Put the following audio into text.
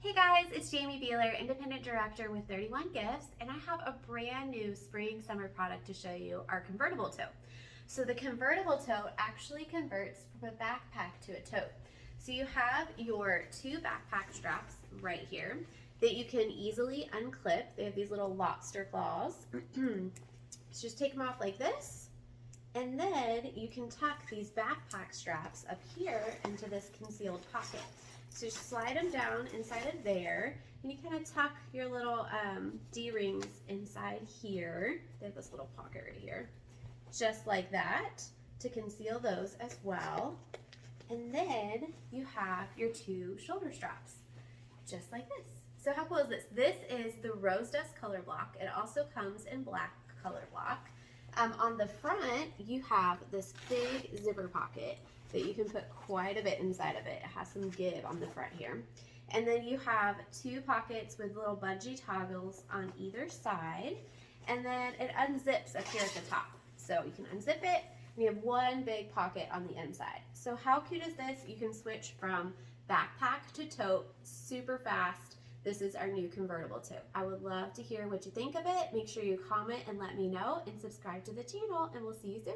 Hey guys, it's Jamie Beeler, Independent Director with 31 Gifts, and I have a brand new spring summer product to show you, our convertible tote. So the convertible tote actually converts from a backpack to a tote. So you have your two backpack straps right here that you can easily unclip. They have these little lobster claws. So just take them off like this, and then you can tuck these backpack straps up here into this concealed pocket. So just slide them down inside of there, and you kind of tuck your little D-rings inside here. They have this little pocket right here, just like that, to conceal those as well. And then you have your two shoulder straps, just like this. So how cool is this? This is the Rose Dust color block. It also comes in black color block. On the front, you have this big zipper pocket that you can put quite a bit inside of it. It has some give on the front here. And then you have two pockets with little bungee toggles on either side. And then it unzips up here at the top. So you can unzip it, and you have one big pocket on the inside. So how cute is this? You can switch from backpack to tote super fast. This is our new convertible tote. I would love to hear what you think of it. Make sure you comment and let me know, and subscribe to the channel, and we'll see you soon.